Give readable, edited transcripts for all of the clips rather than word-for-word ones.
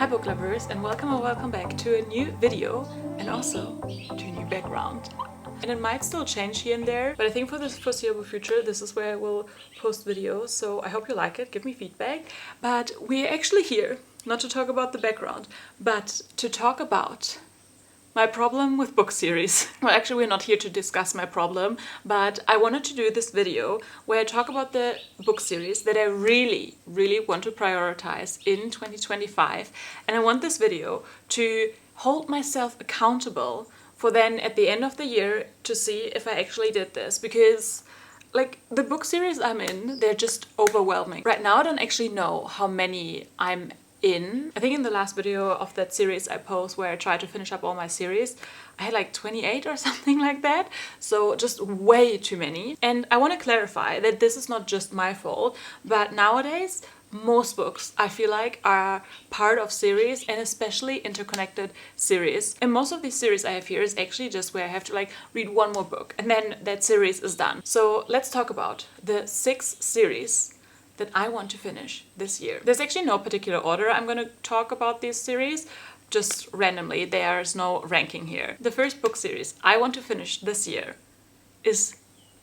Hi book lovers, and welcome back to a new video and also to a new background. And it might still change here and there, but I think for the foreseeable future this is where I will post videos, so I hope you like it, give me feedback. But we're actually here not to talk about the background, but to talk about my problem with book series. Well, actually we're not here to discuss my problem, but I wanted to do this video where I talk about the book series that I really want to prioritize in 2025, and I want this video to hold myself accountable for then at the end of the year to see if I actually did this, because like the book series I'm in, they're just overwhelming. Right now I don't actually know how many I'm in. I think in the last video of that series I post where I try to finish up all my series, I had like 28 or something like that, so just way too many. And I want to clarify that this is not just my fault, but nowadays most books I feel like are part of series, and especially interconnected series. And most of these series I have here is actually just where I have to like read one more book and then that series is done. So let's talk about the 6 series that I want to finish this year. There's actually no particular order I'm going to talk about this series, just randomly. There's no ranking here. The first book series I want to finish this year is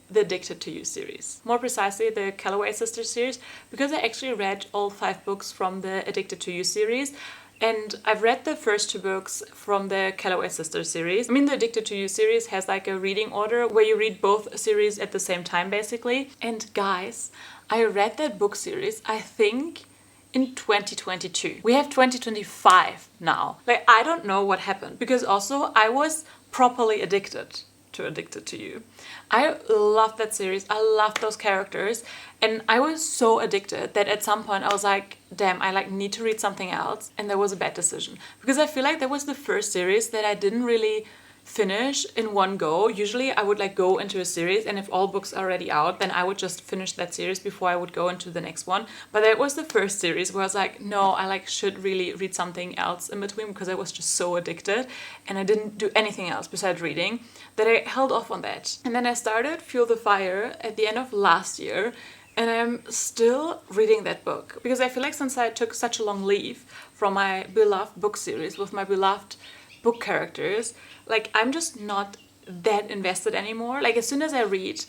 the Addicted to You series. More precisely, the Calloway sisters series, because I actually read all 5 books from the Addicted to You series. And I've read the first 2 books from the Calloway sisters series. I mean, the Addicted to You series has like a reading order where you read both series at the same time, basically. And guys, I read that book series, I think, in 2022. We have 2025 now. Like, I don't know what happened, because also I was properly addicted to You. I loved that series, I loved those characters, and I was so addicted that at some point I was like, damn, I like need to read something else, and that was a bad decision. Because I feel like that was the first series that I didn't really finish in one go. Usually I would like go into a series, and if all books are already out, then I would just finish that series before I would go into the next one. But that was the first series where I was like, no, I like should really read something else in between, because I was just so addicted and I didn't do anything else besides reading, that I held off on that. And then I started Fuel the Fire at the end of last year, and I'm still reading that book, because I feel like since I took such a long leave from my beloved book series with my beloved book characters, like I'm just not that invested anymore. Like as soon as I read,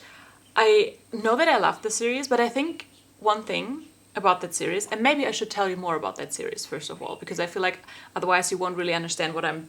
I know that I love the series, but I think one thing about that series, and maybe I should tell you more about that series first of all, because I feel like otherwise you won't really understand what I'm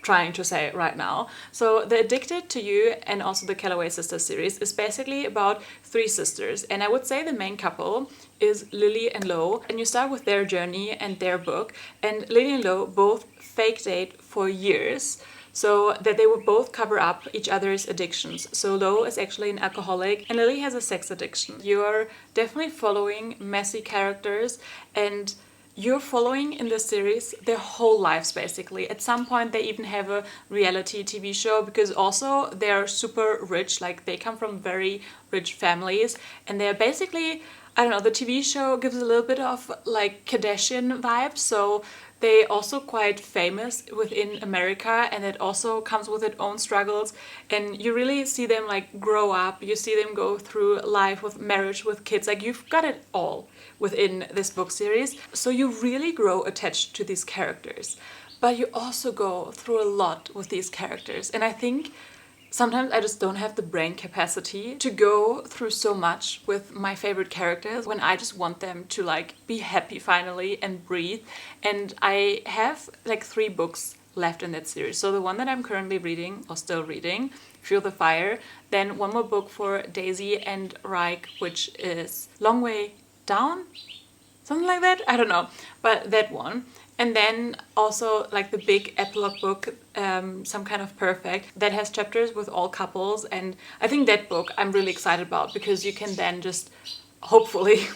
trying to say right now. So the Addicted to You and also the Calloway sisters series is basically about 3 sisters, and I would say the main couple is Lily and Lo, and you start with their journey and their book. And Lily and Lo both fake date for years so that they would both cover up each other's addictions. So Lo is actually an alcoholic and Lily has a sex addiction. You're definitely following messy characters, and you're following in this series their whole lives basically. At some point they even have a reality TV show, because also they're super rich, like they come from very rich families, and they're basically, I don't know, the TV show gives a little bit of like Kardashian vibes, so they also quite famous within America, and it also comes with its own struggles, and you really see them like grow up, you see them go through life with marriage, with kids, like you've got it all within this book series. So you really grow attached to these characters, but you also go through a lot with these characters, and I think sometimes I just don't have the brain capacity to go through so much with my favorite characters when I just want them to like be happy finally and breathe. And I have like 3 books left in that series. So the one that I'm currently reading, or still reading, Fuel the Fire, then one more book for Daisy and Reich, which is Long Way Down? Something like that? I don't know. But that one. And then also like the big epilogue book, Some Kind of Perfect, that has chapters with all couples. And I think that book I'm really excited about, because you can then just hopefully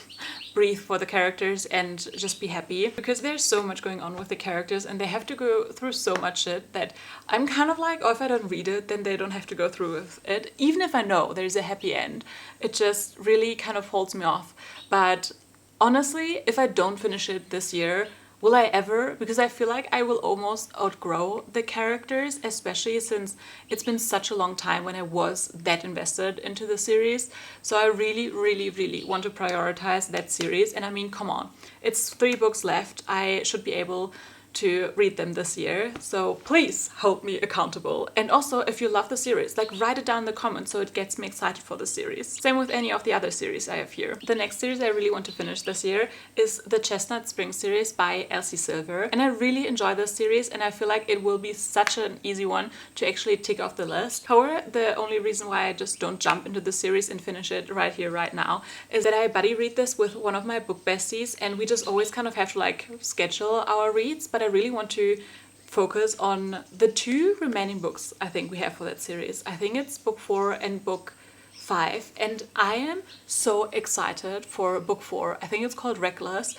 breathe for the characters and just be happy, because there's so much going on with the characters and they have to go through so much shit that I'm kind of like, oh, if I don't read it, then they don't have to go through with it. Even if I know there's a happy end, it just really kind of holds me off. But honestly, if I don't finish it this year, will I ever? Because I feel like I will almost outgrow the characters, especially since it's been such a long time when I was that invested into the series. So I really want to prioritize that series. And I mean, come on, it's 3 books left. I should be able to read them this year. So please hold me accountable. And also, if you love the series, like write it down in the comments so it gets me excited for the series. Same with any of the other series I have here. The next series I really want to finish this year is the Chestnut Spring series by Elsie Silver. And I really enjoy this series, and I feel like it will be such an easy one to actually tick off the list. However, the only reason why I just don't jump into the series and finish it right here, right now, is that I buddy read this with one of my book besties, and we just always kind of have to like schedule our reads, but I really want to focus on the 2 remaining books I think we have for that series. I think it's book 4 and book 5, and I am so excited for book 4. I think it's called Reckless.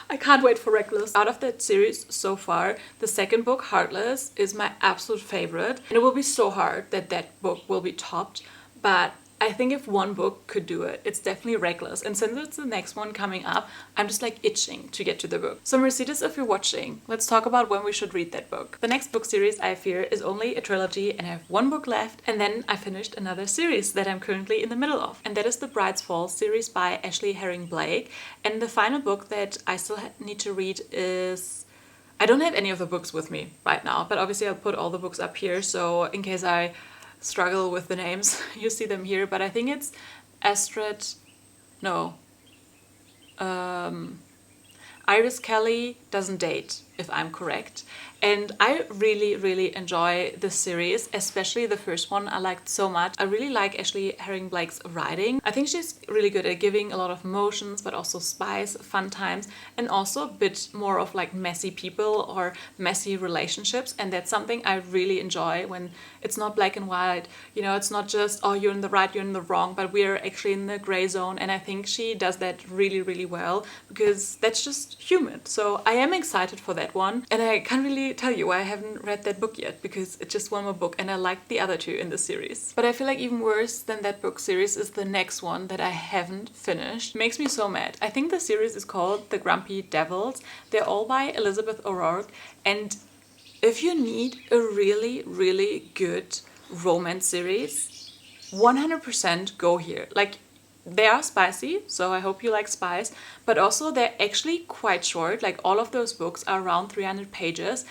I can't wait for Reckless. Out of that series so far, the second book, Heartless, is my absolute favorite, and it will be so hard that that book will be topped, but I think if one book could do it, it's definitely Reckless. And since it's the next one coming up, I'm just like itching to get to the book. So Mercedes, if you're watching, let's talk about when we should read that book. The next book series I fear is only a trilogy, and I have 1 book left, and then I finished another series that I'm currently in the middle of. And that is the Bride's Fall series by Ashley Herring Blake. And the final book that I still need to read is... I don't have any of the books with me right now, but obviously I'll put all the books up here, so in case I struggle with the names, you see them here, but I think it's Astrid, no, Iris Kelly Doesn't Date, if I'm correct. And I really, really enjoy this series, especially the first one I liked so much. I really like Ashley Herring Blake's writing. I think she's really good at giving a lot of emotions, but also spice, fun times, and also a bit more of like messy people or messy relationships. And that's something I really enjoy, when it's not black and white, you know, it's not just, oh, you're in the right, you're in the wrong, but we're actually in the gray zone. And I think she does that really, really well, because that's just human. So I am excited for that one. And I can't really tell you why I haven't read that book yet, because it's just one more book and I liked the other 2 in the series. But I feel like even worse than that book series is the next one that I haven't finished. It makes me so mad. I think the series is called The Grumpy Devils. They're all by Elizabeth O'Rourke, and if you need a really, really good romance series, 100% go here. Like, they are spicy, so I hope you like spice, but also they're actually quite short. Like, all of those books are around 300 pages,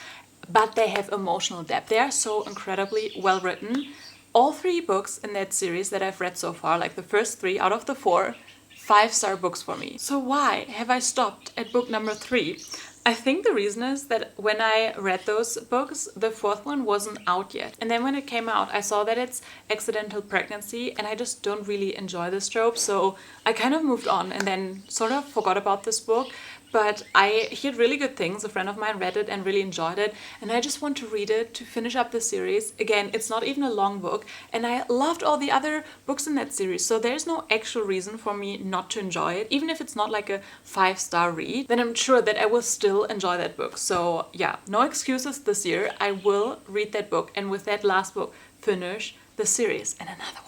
but they have emotional depth. They are so incredibly well written. All 3 books in that series that I've read so far, like the first 3 out of the 4, 5-star books for me. So why have I stopped at book number 3? I think the reason is that when I read those books, the 4th one wasn't out yet. And then when it came out, I saw that it's accidental pregnancy, and I just don't really enjoy this trope. So I kind of moved on and then sort of forgot about this book. But I heard really good things. A friend of mine read it and really enjoyed it, and I just want to read it to finish up the series. Again, it's not even a long book, and I loved all the other books in that series, so there's no actual reason for me not to enjoy it. Even if it's not like a 5-star read, then I'm sure that I will still enjoy that book. So yeah, no excuses this year. I will read that book, and with that last book, finish the series and another one.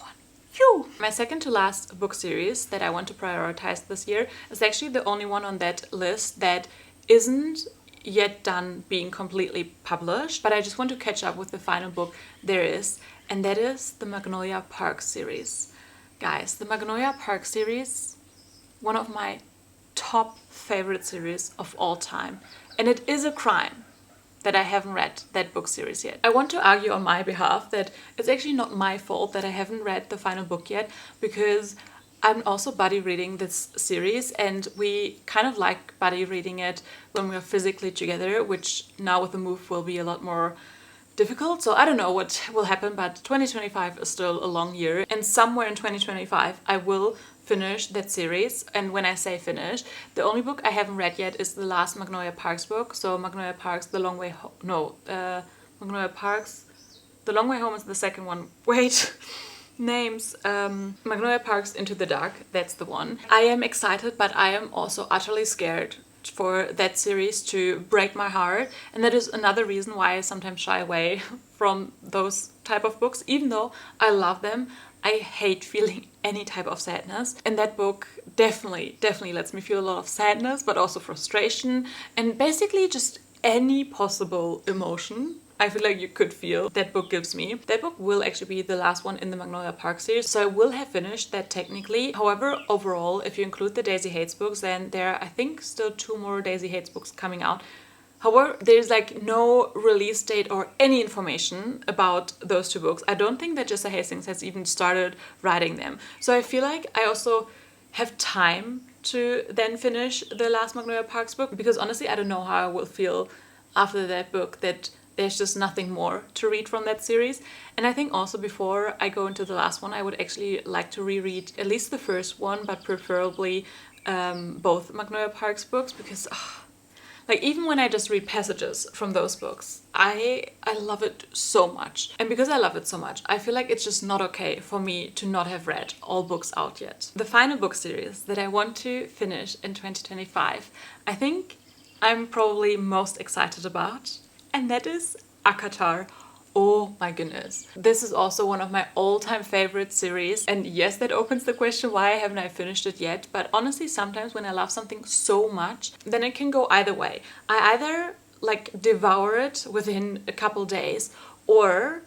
Phew! My second to last book series that I want to prioritize this year is actually the only one on that list that isn't yet done being completely published, but I just want to catch up with the final book there is, and that is the Magnolia Parks series. Guys, the Magnolia Parks series, one of my top favorite series of all time, and it is a crime that I haven't read that book series yet. I want to argue on my behalf that it's actually not my fault that I haven't read the final book yet, because I'm also buddy reading this series, and we kind of like buddy reading it when we're physically together, which now with the move will be a lot more difficult. So I don't know what will happen, but 2025 is still a long year, and somewhere in 2025 I will finish that series. And when I say finish, the only book I haven't read yet is the last Magnolia Parks book. So Magnolia Parks, The Long Way Home. No, Magnolia Parks, The Long Way Home is the second one. Wait, names. Magnolia Parks Into the Dark, that's the one. I am excited, but I am also utterly scared for that series to break my heart, and that is another reason why I sometimes shy away from those type of books. Even though I love them, I hate feeling any type of sadness, and that book definitely lets me feel a lot of sadness, but also frustration, and basically just any possible emotion I feel like you could feel that book gives me. That book will actually be the last one in the Magnolia Parks series, so I will have finished that technically. However, overall, if you include the Daisy Hates books, then there are, I think, still 2 more Daisy Hates books coming out. However, there's like no release date or any information about those 2 books. I don't think that Jessa Hastings has even started writing them. So I feel like I also have time to then finish the last Magnolia Parks book, because honestly, I don't know how I will feel after that book, that there's just nothing more to read from that series. And I think also before I go into the last one, I would actually like to reread at least the first one, but preferably both Magnolia Parks books, because like even when I just read passages from those books, I love it so much. And because I love it so much, I feel like it's just not okay for me to not have read all books out yet. The final book series that I want to finish in 2025, I think I'm probably most excited about, and that is ACOTAR. Oh my goodness. This is also one of my all-time favorite series. And yes, that opens the question, why haven't I finished it yet? But honestly, sometimes when I love something so much, then it can go either way. I either like devour it within a couple days, or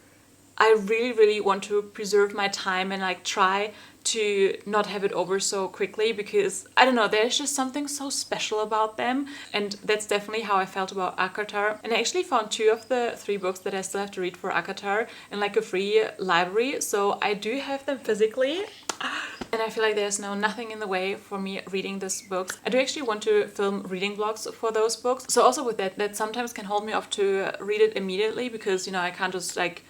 I really, really want to preserve my time and like try to not have it over so quickly, because I don't know, there's just something so special about them, and that's definitely how I felt about ACOTAR. And I actually found 2 of the 3 books that I still have to read for ACOTAR in like a free library, so I do have them physically. And I feel like there's nothing in the way for me reading these books. I do actually want to film reading vlogs for those books. So also with that sometimes can hold me off to read it immediately, because, you know, I can't just like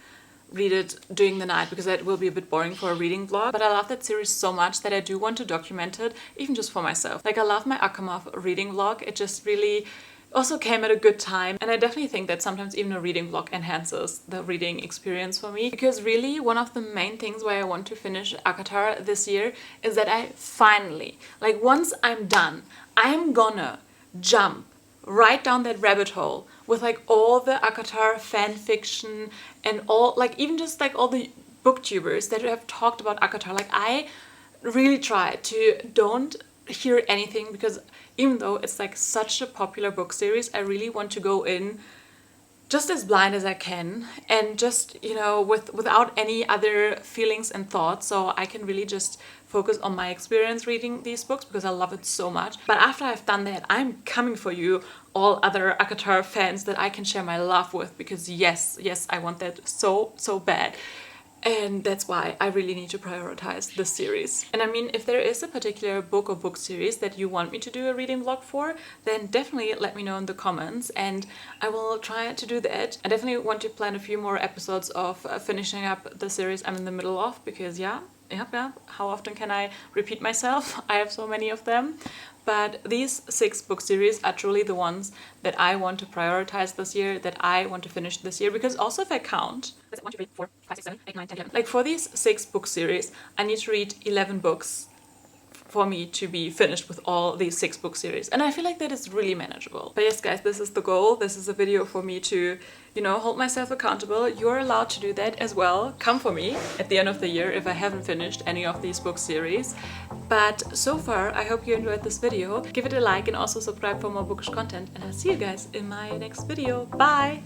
read it during the night, because that will be a bit boring for a reading vlog. But I love that series so much that I do want to document it, even just for myself. Like I love my Akamoth reading vlog. It just really also came at a good time, and I definitely think that sometimes even a reading vlog enhances the reading experience for me, because really one of the main things why I want to finish ACOTAR this year is that I finally, like once I'm done, I'm gonna jump right down that rabbit hole with like all the ACOTAR fan fiction and all, like even just like all the booktubers that have talked about ACOTAR. Like I really try to don't hear anything, because even though it's like such a popular book series, I really want to go in just as blind as I can, and just, you know, without any other feelings and thoughts, so I can really just focus on my experience reading these books, because I love it so much. But after I've done that, I'm coming for you, all other ACOTAR fans that I can share my love with, because yes, I want that so bad. And that's why I really need to prioritize this series. And I mean, if there is a particular book or book series that you want me to do a reading vlog for, then definitely let me know in the comments, and I will try to do that. I definitely want to plan a few more episodes of finishing up the series I'm in the middle of, because yeah, how often can I repeat myself? I have so many of them. But these 6 book series are truly the ones that I want to prioritize this year, that I want to finish this year. Because also if I count, 1, 2, 3, 4, 5, 6, 7, 8, 9, 10, 11. Like for these 6 book series, I need to read 11 books for me to be finished with all these 6 book series. And I feel like that is really manageable. But yes guys, this is the goal. This is a video for me to, you know, hold myself accountable. You're allowed to do that as well. Come for me at the end of the year if I haven't finished any of these book series. But so far, I hope you enjoyed this video. Give it a like and also subscribe for more bookish content. And I'll see you guys in my next video. Bye!